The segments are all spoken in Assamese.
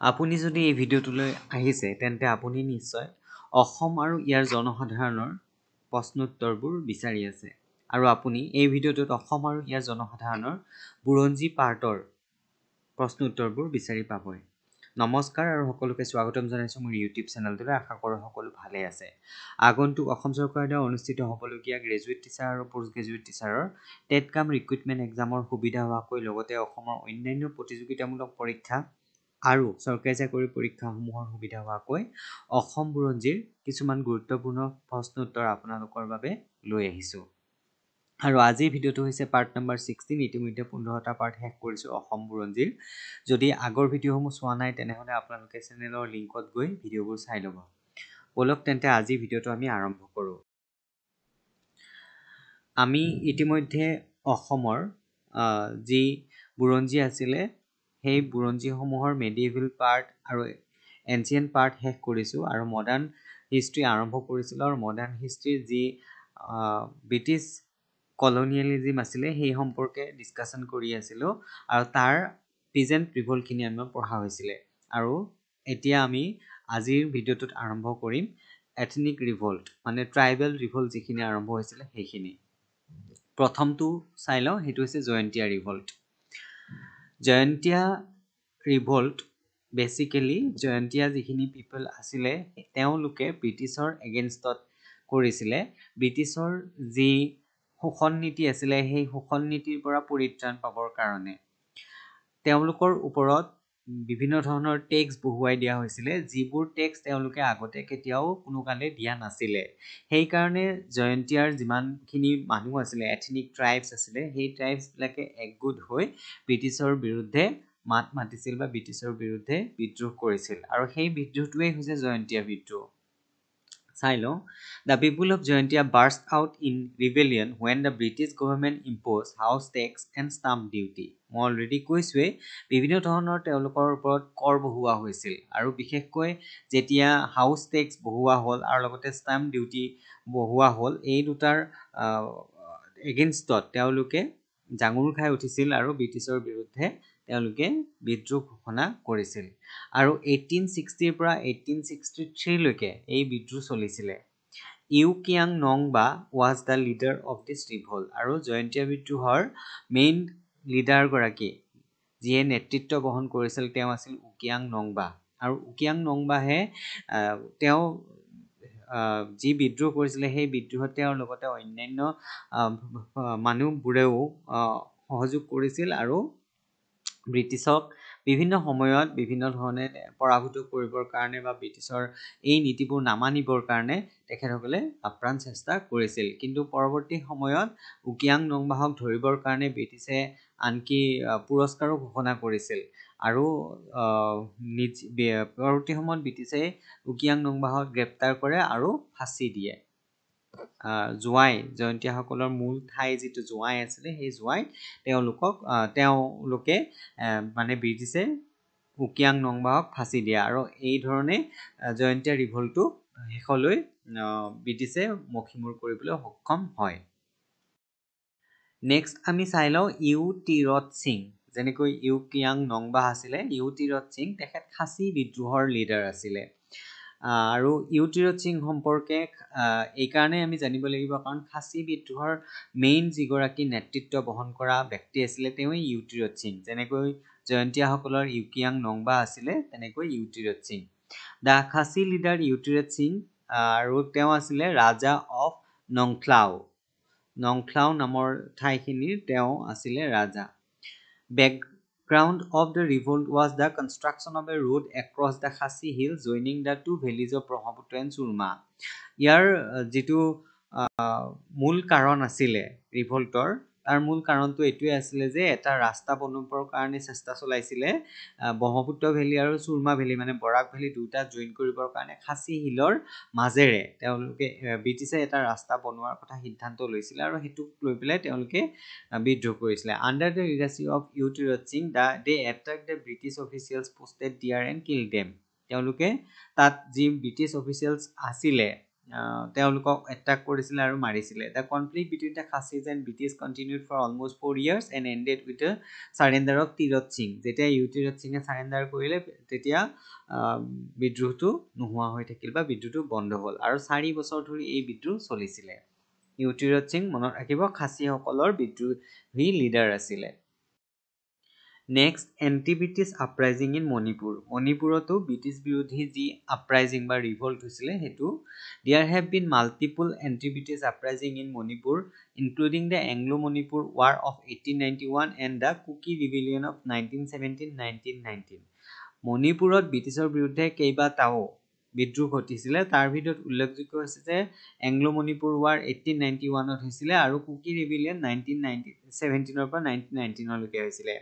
আপুনি যদি এই ভিডিঅ'টোলৈ আহিছে তেন্তে আপুনি নিশ্চয় অসম আৰু ইয়াৰ জনসাধাৰণৰ প্ৰশ্নোত্তৰবোৰ বিচাৰি আছে আৰু আপুনি এই ভিডিঅ'টোত অসম আৰু ইয়াৰ জনসাধাৰণৰ বুৰঞ্জী পাৰ্টৰ প্ৰশ্নোত্তৰবোৰ বিচাৰি পাবই। নমস্কাৰ আৰু সকলোকে স্বাগতম জনাইছোঁ মোৰ ইউটিউব চেনেলটোলৈ। আশা কৰোঁ সকলো ভালে আছে। আগন্তুক অসম চৰকাৰৰ দ্বাৰা অনুষ্ঠিত হ'বলগীয়া গ্ৰেজুৱেট টিচাৰ আৰু পোষ্ট গ্ৰেজুৱেট টিচাৰৰ টেট কাম ৰিক্ৰুইটমেণ্ট এক্সামৰ সুবিধা হোৱাকৈ লগতে অসমৰ অন্যান্য প্ৰতিযোগিতামূলক পৰীক্ষা আৰু চৰকাৰী চাকৰি পৰীক্ষাসমূহৰ সুবিধা হোৱাকৈ অসম বুৰঞ্জীৰ কিছুমান গুৰুত্বপূৰ্ণ প্ৰশ্নোত্তৰ আপোনালোকৰ বাবে লৈ আহিছোঁ। আৰু আজিৰ ভিডিঅ'টো হৈছে পাৰ্ট নম্বৰ 16। ইতিমধ্যে 15টা পাৰ্ট শেষ কৰিছোঁ অসম বুৰঞ্জীৰ। যদি আগৰ ভিডিঅ'সমূহ চোৱা নাই তেনেহ'লে আপোনালোকে চেনেলৰ লিংকত গৈ ভিডিঅ'বোৰ চাই ল'ব। বলক তেন্তে আজিৰ ভিডিঅ'টো আমি আৰম্ভ কৰোঁ। আমি ইতিমধ্যে অসমৰ যি বুৰঞ্জী আছিলে সেই বুৰঞ্জীসমূহৰ মেডিয়েভেল পাৰ্ট আৰু এনচিয়েণ্ট পাৰ্ট শেষ কৰিছোঁ আৰু মডাৰ্ণ হিষ্ট্ৰী আৰম্ভ কৰিছিলোঁ। আৰু মডাৰ্ণ হিষ্ট্ৰীৰ যি ব্ৰিটিছ কলনিয়েলিজিম আছিলে সেই সম্পৰ্কে ডিছকাশ্যন কৰি আছিলোঁ আৰু তাৰ প্ৰেজেণ্ট ৰিভল্টখিনি আমি পঢ়া হৈছিলে। আৰু এতিয়া আমি আজিৰ ভিডিঅ'টোত আৰম্ভ কৰিম এথনিক ৰিভল্ট, মানে ট্ৰাইবেল ৰিভল্ট যিখিনি আৰম্ভ হৈছিলে সেইখিনি। প্ৰথমটো চাই লওঁ, সেইটো হৈছে Jaintia revolt. Jaintia revolt basically Jaintia যিখিনি পিপল আছিলে তেওঁলোকে ব্ৰিটিছৰ এগেইনষ্টত কৰিছিলে। ব্ৰিটিছৰ যি শোষণ নীতি আছিলে সেই শোষণ নীতিৰ পৰা পৰিত্ৰাণ পাবৰ কাৰণে তেওঁলোকৰ ওপৰত বিভিন্ন ধৰণৰ টেক্স বহুৱাই দিয়া হৈছিলে, যিবোৰ টেক্স তেওঁলোকে আগতে কেতিয়াও কোনো কালে দিয়া নাছিলে। সেইকাৰণে জয়ন্তীয়াৰ যিমানখিনি মানুহ আছিলে, এথনিক ট্ৰাইবছ আছিলে, সেই ট্ৰাইবছবিলাকে একগোট হৈ ব্ৰিটিছৰ বিৰুদ্ধে মাত মাতিছিল বা ব্ৰিটিছৰ বিৰুদ্ধে বিদ্ৰোহ কৰিছিল। আৰু সেই বিদ্ৰোহটোৱেই হৈছে জয়ন্তীয়া বিদ্ৰোহ। চাই লওঁ, the people of Jaintia burst out in rebellion when the British government impose house tax and stamp duty. মই অলৰেডি কৈছোৱেই, বিভিন্ন ধৰণৰ তেওঁলোকৰ ওপৰত কৰ বহুওৱা হৈছিল আৰু বিশেষকৈ যেতিয়া হাউচ টেক্স বহুওৱা হ'ল আৰু লগতে ষ্টাম্প ডিউটি বহুওৱা হ'ল, এই দুটাৰ এগেইনষ্টত তেওঁলোকে জাঙুৰ খাই উঠিছিল আৰু ব্ৰিটিছৰ বিৰুদ্ধে তেওঁলোকে বিদ্ৰোহ ঘোষণা কৰিছিল। আৰু 1860 পৰা 1863 এই বিদ্ৰোহ চলিছিলে। ইউ কিয়াং নং বা was the leader of this revolt. আৰু জয়ন্তীয়া বিদ্ৰোহৰ মেইন লিডাৰগৰাকী যিয়ে নেতৃত্ব বহন কৰিছিল তেওঁ আছিল উকিয়াং নংবা। আৰু উকিয়াং নংবাহে তেওঁ যি বিদ্ৰোহ কৰিছিলে সেই বিদ্ৰোহত তেওঁৰ লগতে অন্যান্য মানুহবোৰেও সহযোগ কৰিছিল আৰু ব্ৰিটিছক বিভিন্ন সময়ত বিভিন্ন ধৰণে পৰাভূত কৰিবৰ কাৰণে বা ব্ৰিটিছৰ এই নীতিবোৰ নামানিবৰ কাৰণে তেখেতসকলে আপ্ৰাণ চেষ্টা কৰিছিল। কিন্তু পৰৱৰ্তী সময়ত উকিয়াং নংবাহক ধৰিবৰ কাৰণে ব্ৰিটিছে আনকি পুৰস্কাৰো ঘোষণা কৰিছিল আৰু পৰৱৰ্তী সময়ত ব্ৰিটিছে উকিয়াং নংবাহক গ্ৰেপ্তাৰ কৰে আৰু ফাঁচি দিয়ে। জোৱাই, জয়ন্তীয়াসকলৰ মূল ঠাই যিটো জোৱাই আছিলে সেই জোৱাই তেওঁলোকে মানে ব্ৰিটিছে উকিয়াং নংবাহক ফাঁচি দিয়ে আৰু এই ধৰণে জয়ন্তীয়া ৰিভল্টটো শেষলৈ ব্ৰিটিছে মষিমূৰ কৰিবলৈ সক্ষম হয়। নেক্সট আমি চাই লওঁ ইউ টিৰথ সিং। যেনেকৈ ইউ কিয়াং নংবাহ আছিলে, ইউ টিৰথ সিং তেখেত খাচী বিদ্ৰোহৰ লিডাৰ আছিলে। আৰু ইউ টিৰথ সিং সম্পৰ্কে এইকাৰণে আমি জানিব লাগিব কাৰণ খাচী বিদ্ৰোহৰ মেইন যিগৰাকী নেতৃত্ব বহন কৰা ব্যক্তি আছিলে তেওঁৱেই ইউ টিৰথ সিং। যেনেকৈ জয়ন্তীয়াসকলৰ ইউকিয়াং নংবা আছিলে তেনেকৈ ইউ টিৰথ সিং। দ্য খাচী লিডাৰ ইউ টিৰথ সিং আৰু তেওঁ আছিলে ৰাজা অফ নংখ্লাও। নংখ্লাও নামৰ ঠাইখিনিৰ তেওঁ আছিলে ৰাজা। Background of the revolt was the construction of a road across the Khasi Hills joining the two valleys of Brahmaputra and Surma. ইয়াৰ যিটো মূল কাৰণ আছিলে ৰিভল্টৰ, তাৰ মূল কাৰণটো এইটোৱে আছিলে যে এটা ৰাস্তা বনাবৰ কাৰণে চেষ্টা চলাইছিলে ব্ৰহ্মপুত্ৰ ভেলী আৰু চুৰমা ভেলী, মানে বৰাক ভেলী দুটা জইন কৰিবৰ কাৰণে খাচী হিলৰ মাজেৰে তেওঁলোকে ব্ৰিটিছে এটা ৰাস্তা বনোৱাৰ কথা সিদ্ধান্ত লৈছিলে আৰু সেইটোক লৈ পেলাই তেওঁলোকে বিদ্ৰোহ কৰিছিলে। Under the leadership of U Tirot Sing they attack the British officials posted there and kill them. তেওঁলোকে তাত যি ব্ৰিটিছ অফিচিয়েলছ আছিলে তেওঁলোকক এটাক কৰিছিলে আৰু মাৰিছিলে the conflict between the Khasis and British continued for almost 4 years and ended with the surrender of Tirot Sing যেতিয়া তীৰত সিঙে চাৰেণ্ডাৰ কৰিলে তেতিয়া বিদ্ৰোহটো নোহোৱা হৈ থাকিল বা বিদ্ৰোহটো বন্ধ হ'ল আৰু 4 বছৰ ধৰি এই বিদ্ৰোহ চলিছিলে তীৰত সিং মনত ৰাখিব খাচীসকলৰ বিদ্ৰোহী লিডাৰ আছিলে next anti British uprising in Manipur মণিপুৰতো ব্ৰিটিছ বিৰোধী যি আপৰাইজিং বা ৰিভল্ট হৈছিলে সেইটো there have been multiple anti British uprising in Manipur including the Anglo Manipur war of 1891 and the Kuki rebellion of 1917-1919 মণিপুৰত ব্ৰিটিছৰ বিৰুদ্ধে কেইবাটাও বিদ্ৰোহ ঘটিছিলে তাৰ ভিতৰত উল্লেখযোগ্য হৈছে যে এংলো মণিপুৰ ৱাৰ 1891ত হৈছিলে আৰু কুকি ৰিভিলিয়ন 1917ৰ পৰা 1919লৈকে হৈছিলে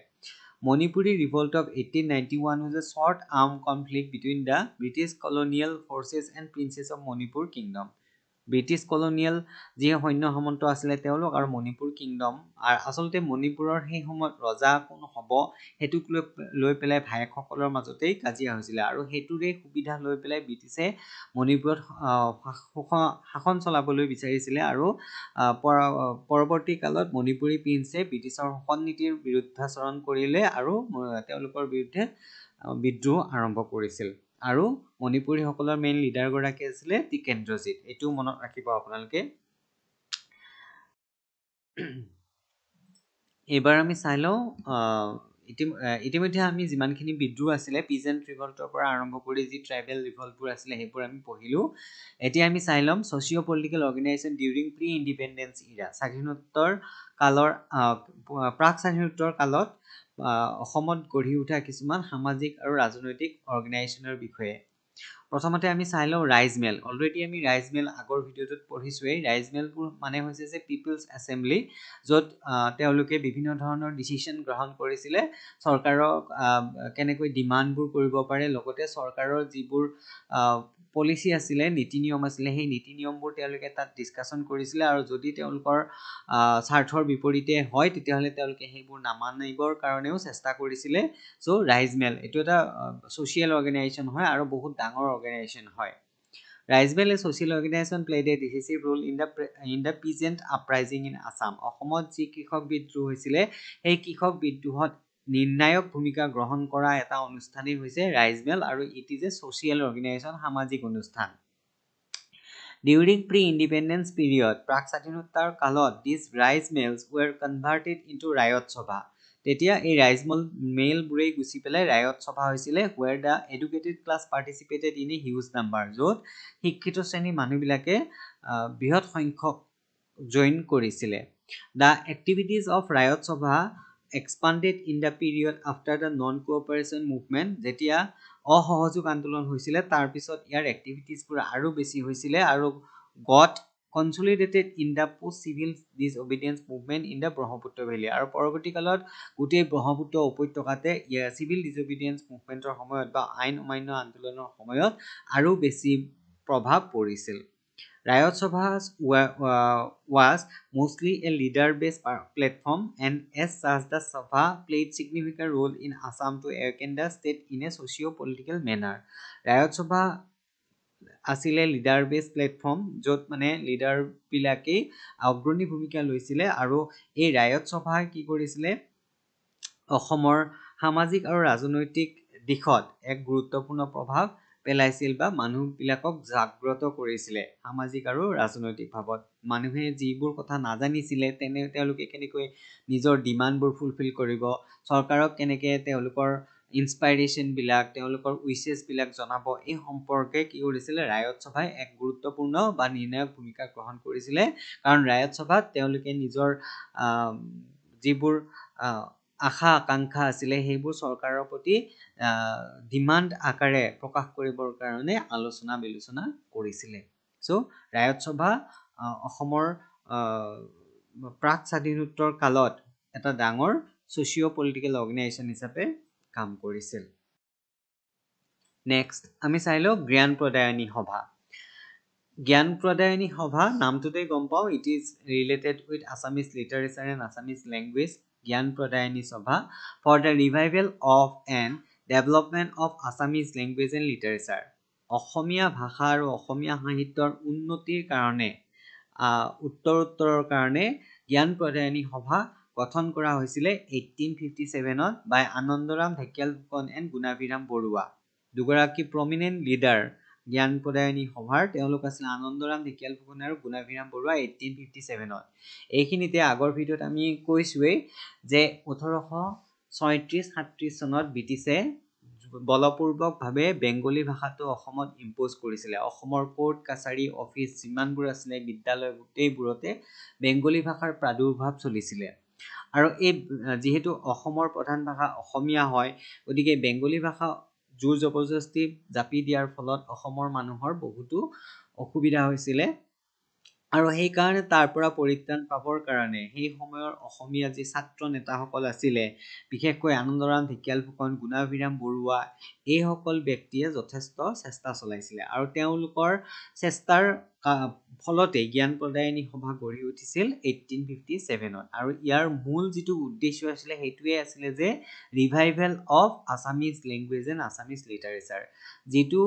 Manipuri revolt of 1891 was a short-arm conflict between the British colonial forces and princes of Manipur kingdom. British colonial যি সৈন্য সামন্ত আছিলে তেওঁলোক আৰু মণিপুৰ কিংডম আচলতে মণিপুৰৰ সেই সময়ত ৰজা কোন হ'ব হেতুক লৈ পেলাই ভায়েকসকলৰ মাজতেই কাজিয়া হৈছিলে আৰু হেতুৰে সুবিধা লৈ পেলাই ব্ৰিটিছে মণিপুৰত শাসন চলাবলৈ বিচাৰিছিলে আৰু পৰৱৰ্তী কালত মণিপুৰী প্ৰিন্সে ব্ৰিটিছৰ শাসন নীতিৰ বিৰুদ্ধাচৰণ কৰিলে আৰু তেওঁলোকৰ বিৰুদ্ধে বিদ্ৰোহ আৰম্ভ কৰিছিল আৰু মণিপুৰীসকলৰ মেইন লিডাৰ গৰাকী আছিলে টিকেন্দ্ৰজিৎ এটো মনত ৰাখিব আপোনালোকে এবাৰ আমি চাই লওঁ ইতিমধ্যে আমি যিমানখিনি বিদ্ৰোহ আছিলে পিজেন্ট ৰিভল্টৰ পৰা আৰম্ভ কৰি যি ট্ৰাইবেল ৰিভল্টবোৰ আছিলে সেইবোৰ আমি পঢ়িলোঁ এতিয়া আমি চাই ল'ম socio' political organisation during pre independence era স্বাধীনোত্তৰ কালৰ প্ৰাক স্বাধীনোত্তৰ কালত অসমত গঢ়ি উঠা কিছুমান সামাজিক আৰু ৰাজনৈতিক অৰ্গেনাইজেশ্যনৰ বিষয়ে প্ৰথমতে আমি চাই লওঁ ৰাইজমেল অলৰেডি আমি ৰাইজমেল আগৰ ভিডিঅ'টোত পঢ়িছোৱেই ৰাইজমেলবোৰ মানে হৈছে যে পিপলছ এছেম্বলি য'ত তেওঁলোকে বিভিন্ন ধৰণৰ ডিচিশ্যন গ্ৰহণ কৰিছিলে চৰকাৰক কেনেকৈ ডিমাণ্ডবোৰ কৰিব পাৰে লগতে চৰকাৰৰ যিবোৰ পলিচি আছিলে নীতি নিয়ম আছিলে সেই নীতি নিয়মবোৰ তেওঁলোকে তাত ডিছকাশ্যন কৰিছিলে আৰু যদি তেওঁলোকৰ স্বাৰ্থৰ বিপৰীতে হয় তেতিয়াহ'লে তেওঁলোকে সেইবোৰ নামানিবৰ কাৰণেও চেষ্টা কৰিছিলে চ' ৰাইজমেল এইটো এটা ছ'চিয়েল অৰ্গেনাইজেশ্যন হয় আৰু বহুত ডাঙৰ অৰ্গেনাইজেশ্যন হয় Raijmel a social organisation played a decisive role in the peasant uprising in Assam অসমত যি কৃষক বিদ্ৰোহ হৈছিলে সেই কৃষক বিদ্ৰোহত নিৰ্ণায়ক ভূমিকা গ্ৰহণ কৰা এটা অনুষ্ঠানেই হৈছে ৰাইজমেল আৰু it is a social organisation সামাজিক অনুষ্ঠান During pre-independence period, প্ৰাক স্বাধীনোত্তৰ কালত these ৰাইজমেলছ were converted into ৰায়ত সভা তেতিয়া এই ৰাইজমেলবোৰেই গুচি পেলাই ৰায়ত সভা হৈছিলে where the educated class participated in a huge number য'ত শিক্ষিত শ্ৰেণীৰ মানুহবিলাকে বৃহৎ সংখ্যক জইন কৰিছিলে The activities of ৰায়ত সভা expanded in the period after the non-cooperation movement যেতিয়া অসহযোগ আন্দোলন হৈছিলে তাৰ পিছত ইয়াৰ এক্টিভিটিজবোৰ আৰু বেছি হৈছিলে আৰু got consolidated in the post civil disobedience movement in the Brahmaputra valley আৰু পৰৱৰ্তী কালত গোটেই ব্ৰহ্মপুত্ৰ উপত্যকাতে চিভিল ডিsobedience মুভমেন্টৰ সময়ত বা আইন অমান্য আন্দোলনৰ সময়ত আৰু বেছি প্ৰভাৱ পৰিছিল Rayot Sabha was mostly a leader-based platform and as such the Sabha played significant role in Assam to awaken the state in a socio-political manner. Rayot Sabha আছিলে leader-based platform য'ত মানে লিডাৰবিলাকে অগ্ৰণী ভূমিকা লৈছিলে আৰু এই ৰায়ত সভাই কি কৰিছিলে অসমৰ সামাজিক আৰু ৰাজনৈতিক দিশত এক গুৰুত্বপূৰ্ণ প্ৰভাৱ পেলাইছিল বা মানুহবিলাকক জাগ্ৰত কৰিছিলে সামাজিক আৰু ৰাজনৈতিক ভাৱত মানুহে যিবোৰ কথা নাজানিছিলে তেওঁলোকে কেনেকৈ নিজৰ ডিমাণ্ডবোৰ ফুলফিল কৰিব চৰকাৰক কেনেকৈ তেওঁলোকৰ ইনস্পাইৰেশ্যনবিলাক তেওঁলোকৰ উইচেছবিলাক জনাব এই সম্পৰ্কে কি কৰিছিলে ৰায়ত সভাই এক গুৰুত্বপূৰ্ণ বা নিৰ্ণায়ক ভূমিকা গ্ৰহণ কৰিছিলে কাৰণ ৰায়ত সভাত তেওঁলোকে নিজৰ যিবোৰ আশা আকাংক্ষা আছিলে সেইবোৰ চৰকাৰৰ প্ৰতি ডিমাণ্ড আকাৰে প্ৰকাশ কৰিবৰ কাৰণে আলোচনা বিলোচনা কৰিছিলে চ' ৰায়ত সভা অসমৰ প্ৰাক স্বাধীনোত্তৰ কালত এটা ডাঙৰ ছ'চিঅ' পলিটিকেল অৰ্গেনাইজেশ্যন হিচাপে কাম কৰিছিল নেক্সট আমি চাই লওঁ জ্ঞান প্ৰদায়নী সভা জ্ঞান প্ৰদায়নী সভা নামটোতেই গম পাওঁ it is related with Assamese literature and Assamese language Gyan Pradayini Sabha for the revival of and development of Assamese language and literature Asomiya ভাষা আৰু অসমীয়া সাহিত্যৰ উন্নতিৰ কাৰণে উত্তৰোত্তৰৰ কাৰণে জ্ঞান প্ৰদায়নী সভা গঠন কৰা হৈছিলে 1857 বাই আনন্দৰাম ঢেকিয়াল ফুকন এণ্ড গুণাভিৰাম বৰুৱা দুগৰাকী প্ৰমিনেণ্ট লিডাৰ জ্ঞান প্ৰদায়নী সভাৰ তেওঁলোক আছিল আনন্দৰাম ঢেকিয়াল ফুকন আৰু গুণাভিৰাম বৰুৱা 1857 এইখিনিতে আগৰ ভিডিঅ'ত আমি কৈছোৱেই যে 1836-37 চনত ব্ৰিটিছে বলপূৰ্বকভাৱে বেংগলী ভাষাটো অসমত ইম্প'জ কৰিছিলে অসমৰ কোৰ্ট কাছাৰী অফিচ যিমানবোৰ আছিলে বিদ্যালয় গোটেইবোৰতে বেংগলী ভাষাৰ প্ৰাদুৰ্ভাৱ চলিছিলে আৰু এই যিহেতু অসমৰ প্ৰধান ভাষা অসমীয়া হয় গতিকে বেংগলী ভাষা জোৰ জবৰদস্তি জাপি দিয়াৰ ফলত অসমৰ মানুহৰ বহুতো অসুবিধা হৈছিলে আৰু সেই কাৰণে তাৰ পৰা পৰিত্ৰাণ পাবৰ কাৰণে সেই সময়ৰ অসমীয়া যি ছাত্ৰ নেতাসকল আছিলে বিশেষকৈ আনন্দৰাম ঢেকিয়াল ফুকন গুণাভিৰাম বৰুৱা এইসকল ব্যক্তিয়ে যথেষ্ট চেষ্টা চলাইছিলে আৰু তেওঁলোকৰ চেষ্টাৰ ফলতে জ্ঞান প্ৰদায়নী সভা গঢ়ি উঠিছিল 1857 আৰু ইয়াৰ মূল যিটো উদ্দেশ্য আছিলে সেইটোৱে আছিলে যে revival of Assamese language and Assamese literature যিটো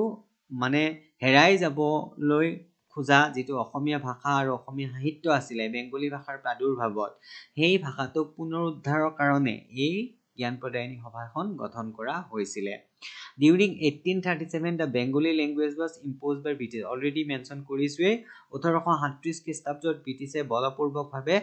মানে হেৰাই যাবলৈ খোজা যিটো অসমীয়া ভাষা আৰু অসমীয়া সাহিত্য আছিলে বেংগলী ভাষাৰ প্ৰাদুৰ্ভাৱত সেই ভাষাটোক পুনৰুদ্ধাৰৰ কাৰণে এই জ্ঞান প্ৰদায়নী সভাখন গঠন কৰা হৈছিলে During 1837 the Bengali language was imposed by British already mentioned কৰিছোৱে 1837 খ্ৰীষ্টাব্দত ব্ৰিটিছে বলপূৰ্বকভাৱে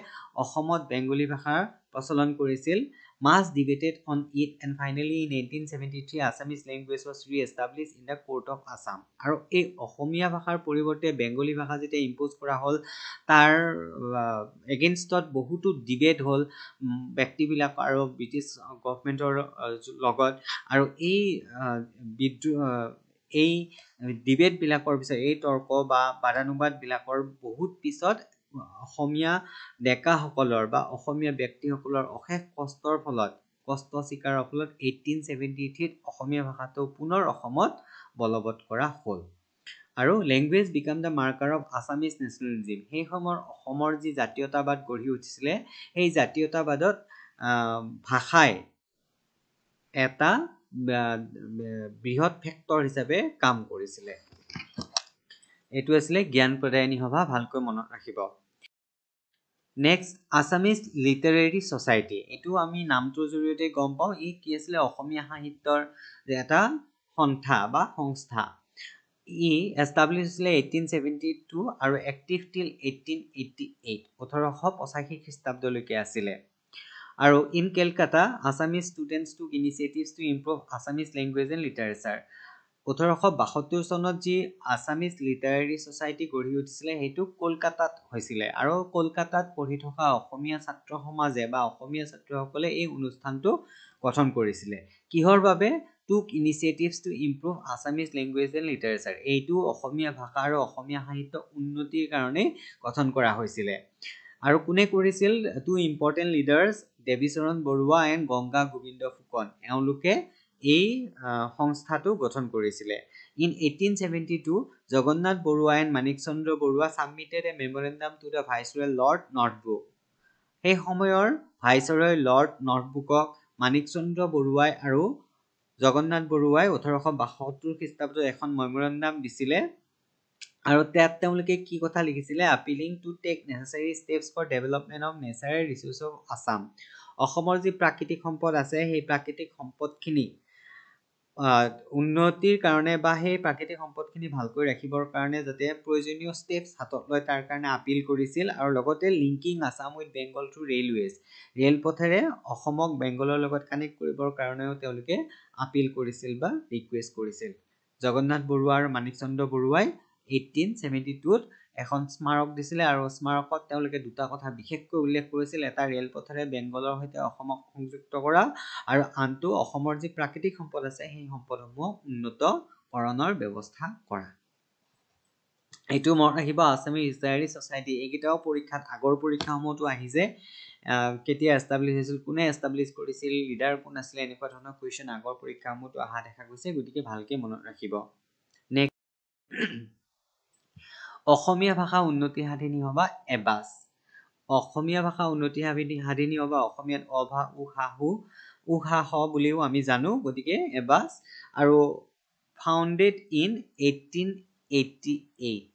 অসমত বেংগলী ভাষাৰ প্ৰচলন কৰিছিল Mass debated on it and finally in 1873 Assamese language was re-established in the court of Assam আৰু এই অসমীয়া ভাষাৰ পৰিৱৰ্তে বেংগলী ভাষা যেতিয়া ইম্প'জ কৰা হ'ল তাৰ এগেইনষ্টত বহুতো ডিবেট হ'ল ব্যক্তিবিলাক আৰু ব্ৰিটিছ গভৰ্ণমেণ্টৰ লগত আৰু এই এই ডিবেটবিলাকৰ পিছত এই তৰ্ক বা বাদানুবাদবিলাকৰ বহুত পিছত অসমীয়া ডেকাসকলৰ বা অসমীয়া ব্যক্তিসকলৰ অশেষ কষ্টৰ ফলত কষ্ট স্বীকাৰৰ ফলত 1873 অসমীয়া ভাষাটো পুনৰ অসমত বলবৎ কৰা হ'ল আৰু language become the marker of Assamese nationalism সেই সময়ৰ অসমৰ যি জাতীয়তাবাদ গঢ়ি উঠিছিলে সেই জাতীয়তাবাদত ভাষাই এটা বৃহৎ ফেক্টৰ হিচাপে কাম কৰিছিলে এইটো আছিলে জ্ঞান প্ৰদায়নী সভা ভালকৈ মনত ৰাখিব নেক্সট আছামিজ লিটাৰেৰী ছ'চাইটি এইটো আমি নামটোৰ জৰিয়তে গম পাওঁ ই কি আছিলে অসমীয়া সাহিত্যৰ এটা সন্থা বা সংস্থা ই এষ্টাব্লিছ হৈছিলে 1872 আৰু এক্টিভ টিল 1888 1885 খ্ৰীষ্টাব্দলৈকে আছিলে আৰু in Calcutta Assamese students to initiatives to improve Assamese language and literature 1872 চনত যি আছামিজ লিটাৰেৰী ছ'চাইটি গঢ়ি উঠিছিলে সেইটো কলকাতাত হৈছিলে আৰু কলকাতাত পঢ়ি থকা অসমীয়া ছাত্ৰ সমাজে বা অসমীয়া ছাত্ৰসকলে এই অনুষ্ঠানটো গঠন কৰিছিলে কিহৰ বাবে took initiatives to improve Assamese language and literature এইটো অসমীয়া ভাষা আৰু অসমীয়া সাহিত্য উন্নতিৰ কাৰণে গঠন কৰা হৈছিলে আৰু কোনে কৰিছিল two important leaders Debicharan Barua and Ganga Gobinda Phukan এওঁলোকে এই সংস্থাটো গঠন কৰিছিলে in 1872 Jagannath Barua and Manik Chandra Barua submitted a memorandum to the viceroy Lord Northbrook সেই সময়ৰ ভাইসৰয় লৰ্ড নৰ্থবুকক মানিক চন্দ্ৰ বৰুৱাই আৰু জগন্নাথ বৰুৱাই 1872 খ্ৰীষ্টাব্দত এখন মেমৰেণ্ডাম দিছিলে আৰু তাত তেওঁলোকে কি কথা লিখিছিলে appealing to take necessary steps for development of natural resource of Assam অসমৰ যি প্ৰাকৃতিক সম্পদ আছে সেই প্ৰাকৃতিক সম্পদখিনি উন্নতিৰ কাৰণে বা সেই প্ৰাকৃতিক সম্পদখিনি ভালকৈ ৰাখিবৰ কাৰণে যাতে প্ৰয়োজনীয় ষ্টেপছ হাতত লয় তাৰ কাৰণে আপিল কৰিছিল আৰু লগতে linking Assam with Bengal through railways ৰেলপথেৰে অসমক বেংগলৰ লগত কানেক্ট কৰিবৰ কাৰণেও তেওঁলোকে আপিল কৰিছিল বা ৰিকুৱেষ্ট কৰিছিল জগন্নাথ বৰুৱা আৰু মানিক চন্দ্ৰ বৰুৱাই 1872ত এখন স্মাৰক দিছিলে আৰু স্মাৰকত তেওঁলোকে দুটা কথা বিশেষকৈ উল্লেখ কৰিছিল এটা ৰেলপথেৰে বেংগলৰ সৈতে অসমক সংযুক্ত কৰা আৰু আনটো অসমৰ যি প্ৰাকৃতিক সম্পদ আছে সেই সম্পদসমূহ উন্নতকৰণৰ ব্যৱস্থা কৰা এইটো মনত ৰাখিব আছামিজ লিটাৰেৰী ছ'চাইটি এইকেইটাও পৰীক্ষাত আগৰ পৰীক্ষাসমূহতো আহিছে কেতিয়া এষ্টাব্লিছ হৈছিল কোনে এষ্টাব্লিছ কৰিছিল লিডাৰ কোন আছিলে এনেকুৱা ধৰণৰ কুৱেশ্যন আগৰ পৰীক্ষাসমূহতো অহা দেখা গৈছে গতিকে ভালকৈ মনত ৰাখিব নেক্সট অসমীয়া ভাষা উন্নতি সাধিনী সভা এবাছ অসমীয়া ভাষা উন্নতি সাধিনী সভা অসমীয়াত উশাহ বুলিও আমি জানো গতিকে এবাছ আৰু founded in 1888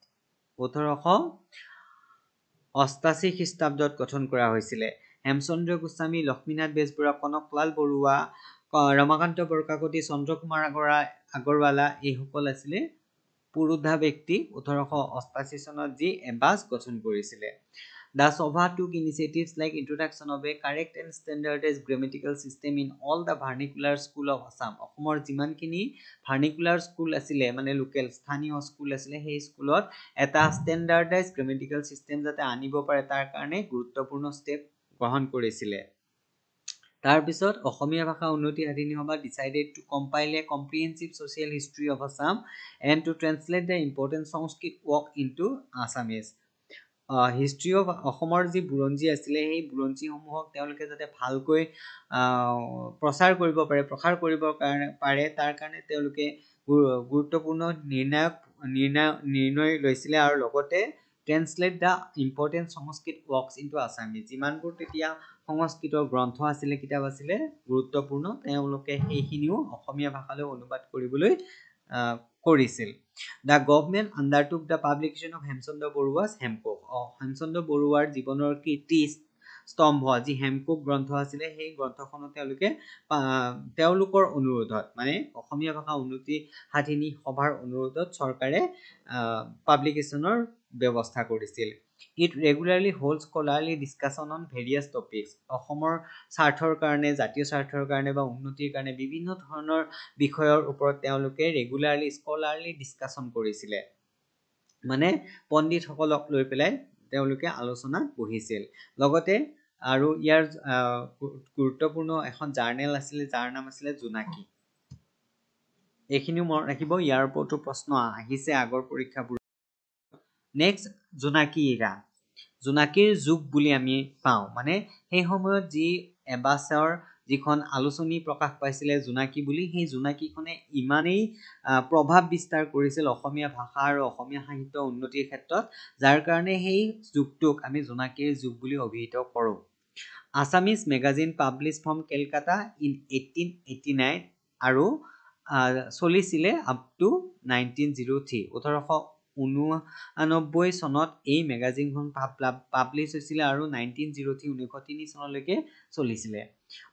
1888 খ্ৰীষ্টাব্দত গঠন কৰা হৈছিলে হেমচন্দ্ৰ গোস্বামী লক্ষ্মীনাথ বেজবৰুৱা কনকলাল বৰুৱা ৰমাকান্ত বৰকাকতি চন্দ্ৰকুমাৰ আগৰৱালা এইসকল আছিলে পুৰোধা ব্যক্তি 1888 চনত যি এবাজ গঠন কৰিছিলে The Sabha took initiatives like introduction of a correct and standardized grammatical system in all the vernacular school of Assam. অসমৰ যিমানখিনি vernacular school আছিলে মানে লোকেল স্থানীয় স্কুল আছিলে সেই স্কুলত এটা standardized grammatical system যাতে আনিব পাৰে তাৰ কাৰণে গুৰুত্বপূৰ্ণ ষ্টেপ গ্ৰহণ কৰিছিলে তাৰ পিছত অসমীয়া ভাষা উন্নতি সাধিনী সভা decided to compile a comprehensive social history of Assam and to translate the important Sanskrit work into Assamese. History of অসমৰ যি বুৰঞ্জী আছিলে সেই বুৰঞ্জীসমূহক তেওঁলোকে যাতে ভালকৈ প্ৰচাৰ কৰিব পাৰে প্ৰসাৰ কৰিবৰ কাৰণে পাৰে তাৰ কাৰণে তেওঁলোকে গুৰুত্বপূৰ্ণ নিৰ্ণয় লৈছিলে আৰু লগতে translate the important Sanskrit works into Assamese যিমানবোৰ তেতিয়া সংস্কৃতৰ গ্ৰন্থ আছিলে কিতাপ আছিলে গুৰুত্বপূৰ্ণ তেওঁলোকে সেইখিনিও অসমীয়া ভাষালৈ অনুবাদ কৰিবলৈ কৰিছিল The government undertook the publication of Hemchandra Barua's Hemkok. Hemchandra Baruar জীৱনৰ কীৰ্তি স্তম্ভ যি হেমকক গ্ৰন্থ আছিলে সেই গ্ৰন্থখনত তেওঁলোকৰ অনুৰোধত মানে অসমীয়া ভাষা উন্নতি সাধিনী সভাৰ অনুৰোধত চৰকাৰে পাব্লিকেশ্যনৰ ব্যৱস্থা কৰিছিল It regularly holds scholarly discussion on various topics. অসমৰ স্বাৰ্থৰ কাৰণে জাতীয় স্বাৰ্থৰ কাৰণে বা উন্নতিৰ কাৰণে বিভিন্ন ধৰণৰ বিষয়ৰ ওপৰত তেওঁলোকে ৰেগুলাৰলি স্কলাৰলি ডিসকাশন কৰিছিলে মানে পণ্ডিতসকলক লৈ পেলাই তেওঁলোকে আলোচনাত বহিছিল লগতে আৰু ইয়াৰ গুৰুত্বপূৰ্ণ এখন জাৰ্নেল আছিল যাৰ নাম আছিল জোনাকী এইখিনিও মনত ৰাখিব ইয়াৰ ওপৰতো প্ৰশ্ন আহিছে আগৰ পৰীক্ষাবোৰ নেক্সট জোনাকীৰ যুগ বুলি আমি পাওঁ মানে সেই সময়ত যি এবাছৰ যিখন আলোচনী প্ৰকাশ পাইছিলে জোনাকী বুলি সেই জোনাকীখনে ইমানেই প্ৰভাৱ বিস্তাৰ কৰিছিল অসমীয়া ভাষা আৰু অসমীয়া সাহিত্য উন্নতিৰ ক্ষেত্ৰত যাৰ কাৰণে সেই যুগটোক আমি জোনাকীৰ যুগ বুলি অভিহিত কৰোঁ Assamese magazine published from Calcutta in 1889 আৰু চলিছিলে up to 1903 1899 চনত এই মেগাজিনখন পাবলিছ হৈছিলে আৰু 1903 চনলৈকে চলিছিলে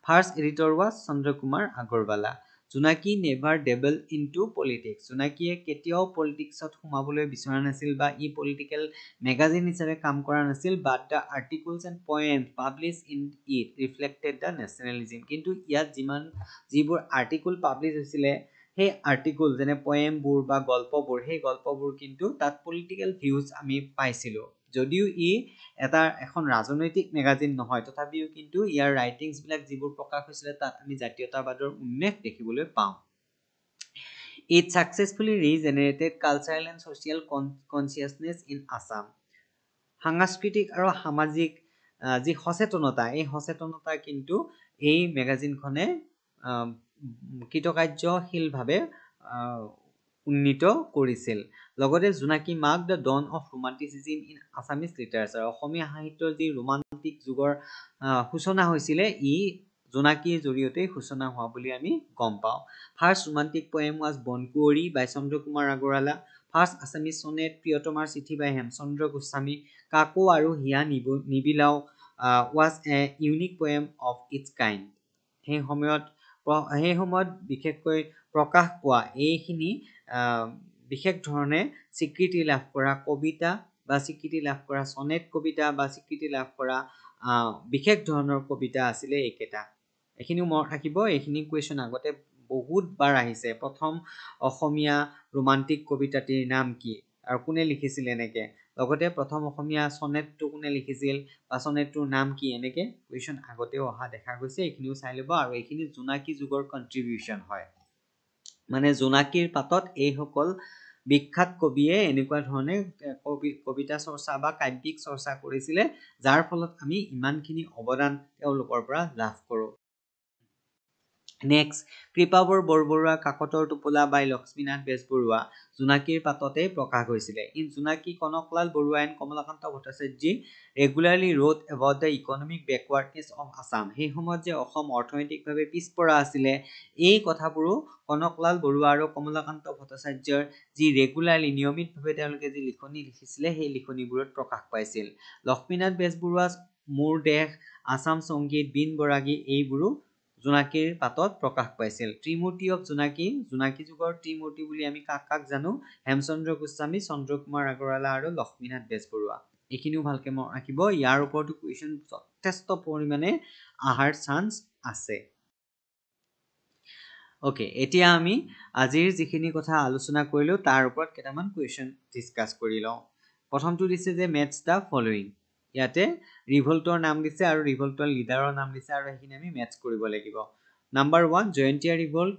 first editor was Chandrakumar Agarwala Jonaki never dabble into politics জোনাকীয়ে কেতিয়াও পলিটিক্সত সোমাবলৈ বিচৰা নাছিল বা ই পলিটিকেল মেগাজিন হিচাপে কাম কৰা নাছিল but the articles and poems publish in it reflected the nationalism কিন্তু ইয়াত যিবোৰ আৰ্টিকল পাব্লিছ হৈছিলে সেই আৰ্টিকল যেনে পয়েমবোৰ বা গল্পবোৰ সেই গল্পবোৰ কিন্তু তাত পলিটিকেল ভিউজ আমি পাইছিলোঁ যদিও ই এখন ৰাজনৈতিক মেগাজিন নহয় তথাপিও কিন্তু ইয়াৰ ৰাইটিংছবিলাক যিবোৰ প্ৰকাশ হৈছিলে তাত আমি জাতীয়তাবাদৰ উল্লেখ দেখিবলৈ পাওঁ It successfully regenerated cultural and social consciousness in Assam সাংস্কৃতিক আৰু সামাজিক যি সচেতনতা এই সচেতনতা কিন্তু এই মেগাজিনখনে কৃতকাৰ্যশীলভাৱে উন্নীত কৰিছিল লগতে Jonaki mark the dawn of romanticism in Assamese literature অসমীয়া সাহিত্যৰ যি ৰোমান্টিক যুগৰ সূচনা হৈছিলে ই জোনাকীৰ জৰিয়তে সূচনা হোৱা বুলি আমি গম পাওঁ first romantic poem was Bonkuwori by Chandrakumar Agarwala first Assamese sonnet Priyotomar Chithi by Hemchandra Goswami Kako Aru Hiya Nibilau was a unique poem of its kind সেই সময়ত বিশেষকৈ প্ৰকাশ পোৱা এইখিনি বিশেষ ধৰণে স্বীকৃতি লাভ কৰা কবিতা বা স্বীকৃতি লাভ কৰা সনেট কবিতা বা স্বীকৃতি লাভ কৰা বিশেষ ধৰণৰ কবিতা আছিলে এইকেইটা এইখিনিও মনত ৰাখিব এইখিনি কুৱেশ্যন আগতে বহুত বাৰ আহিছে প্ৰথম অসমীয়া ৰোমান্টিক কবিতাটিৰ নাম কি আৰু কোনে লিখিছিল এনেকে লগতে প্ৰথম অসমীয়া সনেটটো কোনে লিখিছিল বা সনেটটোৰ নাম কি এনেকে কুৱেশ্যন আগতেও অহা দেখা গৈছে এইখিনিও চাই ল'ব আৰু এইখিনি জোনাকী যুগৰ কন্ট্ৰিবিউশ্যন হয় মানে জোনাকীৰ পাতত এইসকল বিখ্যাত কবিয়ে এনেকুৱা ধৰণে কবিতা চৰ্চা বা কাব্যিক চৰ্চা কৰিছিলে যাৰ ফলত আমি ইমানখিনি অৱদান তেওঁলোকৰ পৰা লাভ কৰোঁ নেক্সট কৃপাবৰ বৰবৰুৱা কাকতৰ টোপোলা বাই লক্ষ্মীনাথ বেজবৰুৱা জোনাকীৰ পাততে প্ৰকাশ হৈছিলে ইন জোনাকী কনকলাল বৰুৱা এণ্ড কমলাকান্ত ভট্টাচাৰ্যই regularly wrote about the economic backwardness of Assam সেই সময়ত যে অসম অৰ্থনৈতিকভাৱে পিছপৰা আছিলে এই কথাবোৰো কনকলাল বৰুৱা আৰু কমলাকান্ত ভট্টাচাৰ্যৰ যি ৰেগুলাৰলি নিয়মিতভাৱে তেওঁলোকে যি লিখনি লিখিছিলে সেই লিখনিবোৰত প্ৰকাশ পাইছিল লক্ষ্মীনাথ বেজবৰুৱা মোৰ দেশ আছাম সংগীত বিন বৰাগী এইবোৰো জোনাকীৰ পাতত প্ৰকাশ পাইছিল ত্ৰিমূৰ্তি অফ জোনাকী জোনাকী যুগৰ ত্ৰিমূৰ্তি বুলি আমি কাক কাক জানো হেমচন্দ্ৰ গোস্বামী চন্দ্ৰকুমাৰ আগৰৱালা আৰু লক্ষ্মীনাথ বেজবৰুৱা এইখিনিও ভালকে মনত ৰাখিব ইয়াৰ ওপৰতো কুৱেশ্যন যথেষ্ট পৰিমাণে আহাৰ চান্স আছে ওকে এতিয়া আমি আজিৰ যিখিনি কথা আলোচনা কৰিলো তাৰ ওপৰত কেইটামান কুৱেশ্যন ডিসকাস কৰি লওঁ প্ৰথমটো দিছে যে মেটছ দা ফলোইং ইয়াতে ৰিভল্টৰ নাম দিছে আৰু ৰিভল্টৰ লিডাৰৰ নাম দিছে আৰু এইখিনি আমি মেটছ কৰিব লাগিব নাম্বাৰ 1 জয়ন্তীয়া ৰিভল্ট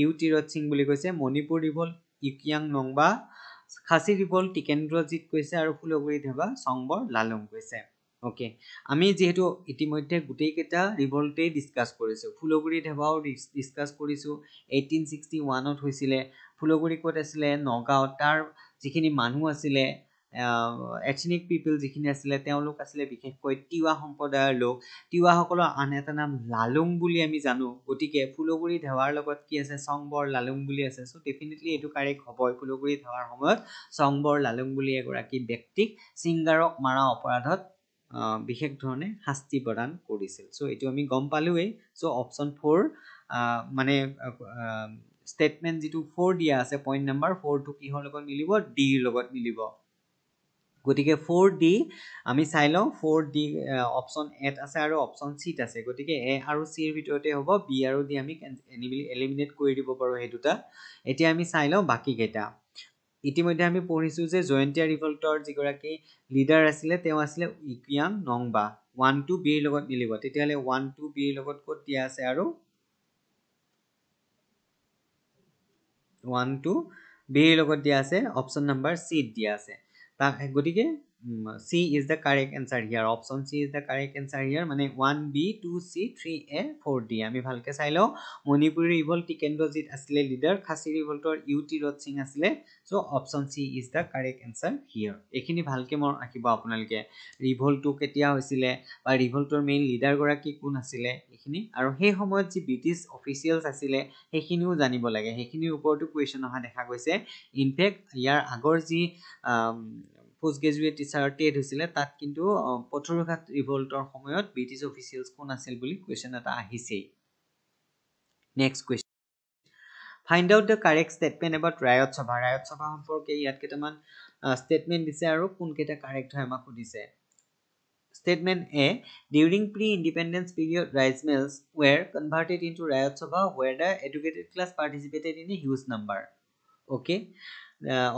ইউ টিৰত সিং বুলি কৈছে মণিপুৰ ৰিভল্ট ইকিয়াং নংবা খাসী ৰিভল্ট টিকেন্দ্ৰজিত কৈছে আৰু ফুলগুৰি ধেবা সংবৰ লালুং কৈছে ওকে আমি যেহেতু ইতিমধ্যে গুটেই কেইটা ৰিভল্টেই ডিসকাস কৰিছো ফুলগুৰি ধেবাও ডিসকাস কৰিছো 1861 ত হৈছিলে ফুলগুৰি কোট আছিলে নগাঁও তাৰ যিখিনি মানুহ আছিলে এথনিক পিপল যিখিনি আছিলে তেওঁলোক আছিলে বিশেষকৈ তিৱা সম্প্ৰদায়ৰ লোক তিৱাসকলৰ আন এটা নাম লালুং বুলি আমি জানো গতিকে ফুলগুৰি ধেৱাৰ লগত কি আছে সংবৰ লালুং বুলি আছে সো ডেফিনেটলি এটো কাৰেক্ট হ'বই ফুলগুৰি ধেৱাৰ সময়ত সংবৰ লালুং বুলি এগৰাকী ব্যক্তিক সিংগাৰক মাৰা অপৰাধত বিশেষ ধৰণে শাস্তি প্ৰদান কৰিছিল সো এটো আমি গম পালোৱেই সো অপচন 4 মানে স্টেটমেন্ট যেটো 4 দিয়া আছে পইণ্ট নম্বৰ 4 টো কিহৰ লগত মিলিব ডি ৰ লগত মিলিব গতিকে 4D আমি চাই লওঁ 4D অপচন এত আছে আৰু অপচন চিত আছে গতিকে এ আৰু সি ৰ ভিতৰতে হ'ব বি আৰু ডি আমি এলিমিনেট কৰি দিব পাৰো এই দুটা এতিয়া আমি চাই লওঁ বাকি কেইটা ইতিমধ্যে আমি পঢ়িছো যে জয়ন্তীয়া ৰিভল্টৰ যিগৰাকী লিডাৰ আছিলে তেওঁ আছিলে ইকিয়াং নংবা 1 2 বি ৰ লগত মিলিব তেতিয়ালে 1 2 বি ৰ লগত ক'ত দিয়া আছে আৰু 1 2 বি ৰ লগত দিয়া আছে অপচন নম্বৰ সি দিয়া আছে গতিকে C is the correct answer here option C is the correct answer here মানে 1B 2C 3A 4D আমি ভালকে চাই লওঁ মণিপুৰী ৰিভল্ট টিকেন্দ্ৰজিত আছিলে লিডাৰ খাসী ৰিভল্টৰ ইউটি ৰথ সিং আছিলে so option C is the correct answer here এইখিনি ভালকে মনত ৰাখিব আপোনালোকে ৰিভল্টটো কেতিয়া হৈছিলে বা ৰিভল্টৰ মেইন লিডাৰ গৰাকী কোন আছিলে এইখিনি আৰু সেই সময়ত যি ব্ৰিটিছ অফিচিয়েলছ আছিলে সেইখিনিও জানিব লাগে সেইখিনিৰ ওপৰতো কুৱেশ্যন অহা দেখা গৈছে ইনফেক্ট ইয়াৰ আগৰ যি পোষ্ট গ্ৰেজুৱেট টিচাৰ টেড হৈছিলে তাত কিন্তু পথৰুঘাট ৰিভল্টৰ সময়ত ব্ৰিটিছ অফিচিয়েলছ কোন আছিল বুলি কুৱেশ্যন এটা আহিছেই next question find out the correct statement about Raiyat Sabha সম্পৰ্কে ইয়াত কেইটামান ষ্টেটমেন্ট দিছে আৰু কোন কেইটা কাৰেক্ট হয় আমাক সুধিছে Statement A. During pre-independence period, rice mills were converted into Rayot Sabha where the educated class participated in a huge number. Okay.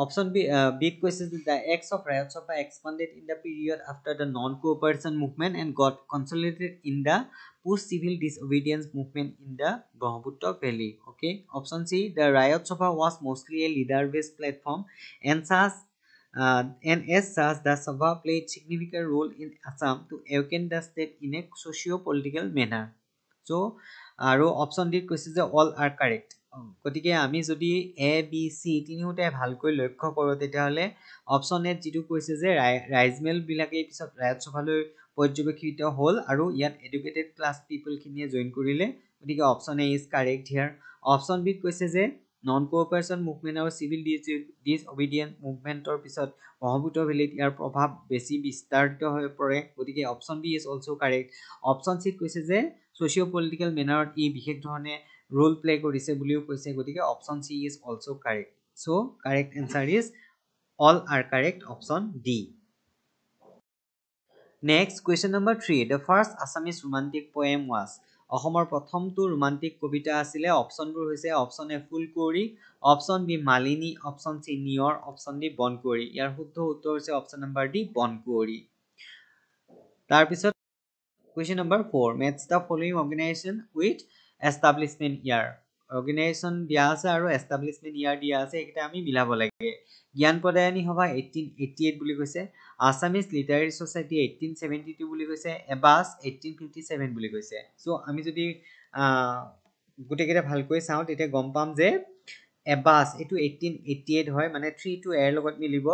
Option B. Big question is the acts of Rayot Sabha expanded in the period after the non-cooperation movement and got consolidated in the post-civil disobedience movement in the Brahmaputra Valley. Okay. Option C. The Rayot Sabha was mostly a leader-based platform and as such, the Sabha played significant role in Assam to awaken the state in a socio-political manner. So, আৰু অপশন ডি কৈছে যে অল আৰ কাৰেক্ট গতিকে আমি যদি এ বি সি তিনিওটাই ভালকৈ লক্ষ্য কৰোঁ তেতিয়াহ'লে অপশন এত যিটো কৈছে যে ৰাইজ মেল বিলাকে পিছত ৰায়ত সভালৈ পৰ্যবেক্ষিত হ'ল আৰু ইয়াত এডুকেটেড ক্লাছ পিপল খিনিয়ে জইন কৰিলে গতিকে option A is correct here option B কৈছে যে নন কোঅপাৰেশ্যন মুভমেণ্ট আৰু চিভিল ডিছঅবিডিয়েন্ট মুভমেণ্টৰ পিছত ব্ৰহ্মপুত্ৰ ভেলীত ইয়াৰ প্ৰভাৱ বেছি বিস্তাৰিত হৈ পৰে গতিকে option B is also correct option চিত কৈছে যে সোশিও পলিটিকেল মেনাৰত ই বিশেষ ধৰণে ৰোল প্লে কৰিছে বুলিও কৈছে গতিকে option C is also correct so correct answer is all are correct option D next question number 3 the first Assamese romantic poem was অসমৰ প্ৰথমটো ৰোমান্টিক কবিতা আছিলে অপশনবোৰ হৈছে option A Phulkuwori option B Malini option C Niyor option D বনকুঁৱৰী ইয়াৰ শুদ্ধ উত্তৰ হৈছে অপশন নম্বৰ ডি বনকুঁৱৰী তাৰ পিছত question number 4 matches the following organization with establishment ইয়াৰ অৰ্গেনাইজেশ্যন দিয়া আছে আৰু এষ্টাব্লিছমেণ্ট ইয়াৰ দিয়া আছে এইকেইটা আমি মিলাব লাগে জ্ঞান প্ৰদায়নী সভা 1888 বুলি কৈছে আছামিজ লিটাৰেৰী সোসাইটি 1872 বুলি কৈছে এবাস 1857 বুলি কৈছে সো আমি যদি গোটেইকেইটা ভালকৈ চাওঁ তেতিয়া গম পাম যে এবাছ এইটো 1888 হয় মানে 3 টো এৰ লগত মিলিব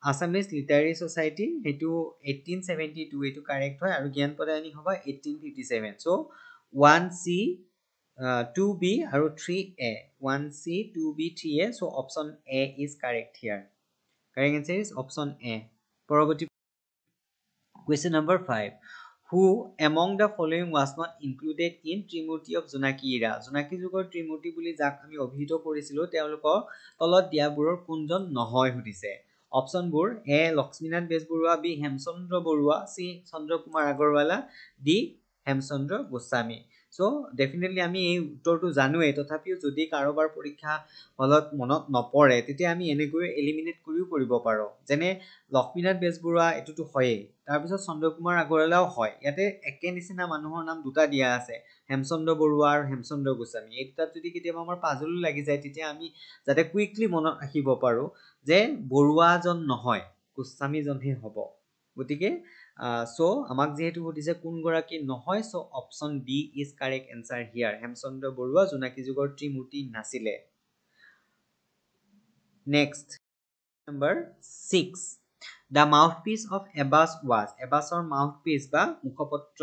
আছামিজ লিটাৰেৰী সোসাইটি হেতু 1872 এটো কাৰেক্ট হয় আৰু জ্ঞান প্ৰদায়নী হ'ব 1857 সো 1C 2B আৰু 3A 1C 2B 3A so option A is correct here correct answer is option A পৰৱৰ্তী question number 5 who among the following was not included in Trimurti of Junaki era Junaki যুগৰ Trimurti বুলি যাক আমি অভিহিত কৰিছিলো তেওঁলোকৰ তলত দিয়াবোৰৰ কোনজন নহয় সুধিছে অপচন বোৰ A Lakshminath Bezbaroa B Hemchandra Barua C Chandrakumar Agarwala D Hemchandra Goswami so definitely আমি এই উত্তৰটো জানোৱে তথাপিও যদি কাৰোবাৰ পৰীক্ষা হলত মনত নপৰে তেতিয়া আমি এনেকৈ এলিমিনেট কৰিও কৰিব পাৰো যেনে লক্ষ্মীনাথ বেজবৰুৱা এটোটো হয়ে তাৰ পিছত চন্দ্ৰকুমাৰ আগৰৱালাও হয় ইয়াতে একে নিচিনা মানুহৰ নাম দুটা দিয়া আছে হেমচন্দ্ৰ বৰুৱা আৰু হেমচন্দ্ৰ গোস্বামী এই দুটাত যদি কেতিয়াবা আমাৰ পাজল লাগি যায় তেতিয়া আমি যাতে কুইকলি মনত ৰাখিব পাৰো যে বৰুৱাজন নহয় গোস্বামীজনহে হ'ব গতিকে সো আমাক যেহেতু সুধিছে কোন গৰাকী নহয় so option D is correct answer here Hemchandra Barua Jonaki যুগৰ ত্ৰিমূৰ্তি নাছিলে next number 6 The mouthpiece of Abbas was Abbasৰ mouthpiece বা মুখপত্ৰ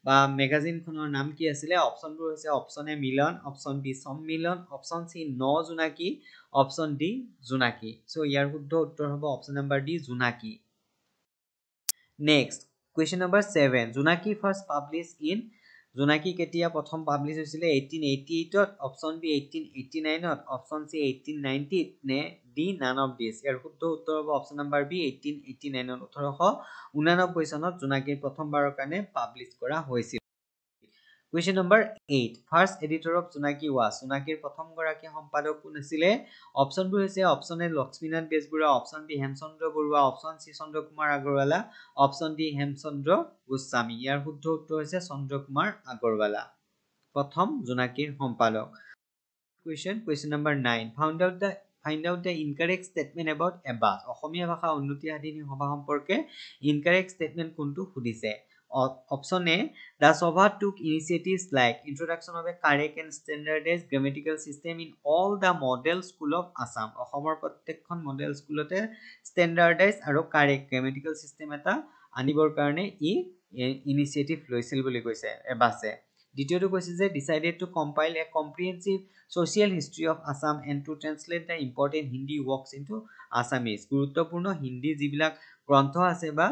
বা মেগাজিন খনৰ নাম কি আছিল অপচনবোৰ হৈছে অপচন এ মিলন অপচন বি সম্মিলন অপচন সি ন জোনাকী অপচন ডি জোনাকী সো ইয়াৰ শুদ্ধ উত্তৰ হ'ব option number D Jonaki next question number 7 Jonaki first published in জোনাকী কেতিয়া প্ৰথম পাবলিশ হৈছিল 1888 ত অপচন বি 1889 ত অপচন সি 1890 নে ডি নান অফ দিস ইয়াৰ শুদ্ধ উত্তৰ হ'ব অপচন নাম্বাৰ বি 1889 ত 1889 চনত জোনাকীৰ প্ৰথমবাৰৰ কাৰণে পাবলিশ কৰা হৈছিল question number 8 first editor of Junaki was Junakir প্ৰথম গৰাকী সম্পাদক কোন আছিল অপচনবোৰ হৈছে option A Lakshminath Bezbaroa option B Hemchandra Barua option C Chandrakumar Agarwala option D Hemchandra Goswami ইয়াৰ শুদ্ধ উত্তৰ হৈছে চন্দ্ৰকুমাৰ আগৰৱালা প্ৰথম জোনাকীৰ সম্পাদক question number 9 find out the incorrect statement about Abbas অসমীয়া ভাষা উন্নতি সাধিনী সভা সম্পৰ্কে incorrect statement কোনটো সুধিছে option A the Sabha took initiatives like introduction of a correct and standardized grammatical system in all the model school of Assam অসমৰ প্ৰত্যেকখন মডেল স্কুলতে standardized আৰু correct grammatical system এটা আনিবৰ কাৰণে ই ইনিচিয়েটিভ লৈছিল বুলি কৈছে এবাসে দ্বিতীয়টো কৈছে যে decided to compile a comprehensive social history of Assam and to translate the important Hindi works into Assamese গুৰুত্বপূৰ্ণ হিন্দী যিবিলাক গ্ৰন্থ আছে বা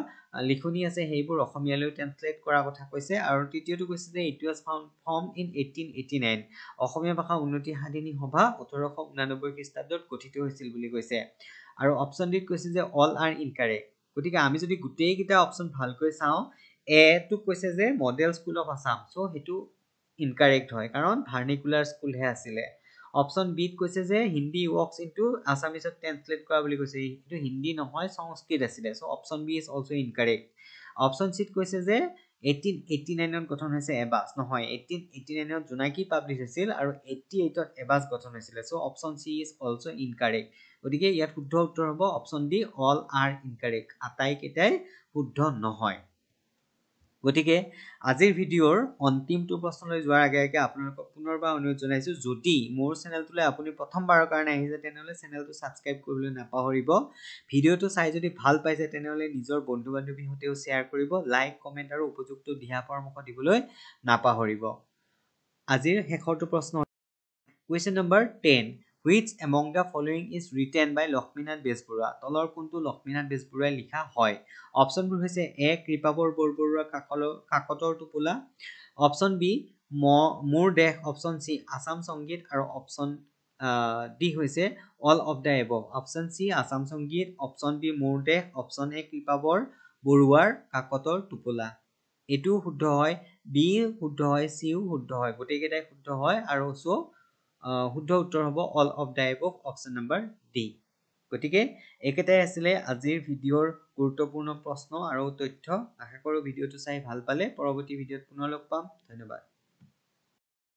লিখনি আছে হেইবোৰ অসমীয়ালৈ ট্ৰান্সলেট কৰা কথা কৈছে আৰু তৃতীয়টো কৈছে যে it was formed in 1889 অসমীয়া ভাষা উন্নতি সাধিনী সভা 1889 খ্ৰীষ্টাব্দত গঠিত হৈছিল বুলি কৈছে আৰু অপচন ডি কৈছে যে all are incorrect গতিকে আমি যদি গোটেই কিটা অপচন ভালকৈ চাওঁ এ টু কৈছে যে model school of Assam so হেতু ইনকাৰেক্ট হয় কাৰণ ভাৰ্নিকুলাৰ স্কুল হে আছিল অপচন বি ত কৈছে যে হিন্দী ওয়াৰ্কস ইনটু আসামিছত ট্ৰান্সলেট কৰা বুলি কৈছে এটো হিন্দী নহয় সংস্কৃত আছিল so option B is also incorrect option C ত কৈছে যে 1889 ত গঠন হৈছে এবাস নহয় 1889 ত জোনাকী পাবলিশ হৈছিল আৰু 88 ত এবাস গঠন হৈছিল so option C is also incorrect গতিকে ইয়াত শুদ্ধ উত্তৰ হ'ব option D all are incorrect আটাই কেইটাই শুদ্ধ নহয় গতিকে আজিৰ ভিডিওৰ অন্তিমটো প্ৰশ্নলৈ যোৱাৰ আগে আপোনালোকক পুনৰবাৰ অনুৰোধ জনাইছো যদি মোৰ চেনেলটোলৈ আপুনি প্ৰথমবাৰৰ কাৰণে আহিছে তেনেহলে চেনেলটো সাবস্ক্ৰাইব কৰিবলৈ নাপাহৰিব ভিডিওটো চাই যদি ভাল পাইছে তেনেহলে নিজৰ বন্ধু-বান্ধৱীৰ সৈতেও শেয়াৰ কৰিব লাইক কমেন্ট আৰু উপযুক্ত দিহা পৰামৰ্শ দিবলৈ নাপাহৰিব আজিৰ শেষৰটো প্ৰশ্ন question number 10 which among the following is written by Lakshminath Bezburua তলৰ কোনটো লক্ষ্মীনাথ বেজবৰুৱাই লিখা হয় অপচনবোৰ হৈছে এ কৃপাবৰ বৰবৰুৱা কাকতৰ টোপোলা অপচন বি মোৰ দেশ অপচন সি আসাম সংগীত আৰু অপচন ডি হৈছে all of the above option C Assam সংগীত অপচন বি মোৰ দেশ অপচন এ কৃপাবৰ বৰুৱাৰ কাকতৰ টোপোলা এটো শুদ্ধ হয় বি শুদ্ধ হয় সিও শুদ্ধ হয় গোটেইকেইটাই শুদ্ধ হয় আৰু সো শুদ্ধ উত্তৰ হ'ব all of the above option number D গতিকে একেটাই আছিল আজিৰ ভিডিওৰ গুৰুত্বপূৰ্ণ প্ৰশ্ন আৰু তথ্য আশা কৰো ভিডিওটো চাই ভাল পালে পৰৱৰ্তী ভিডিওত পুনৰ লগ পাম ধন্যবাদ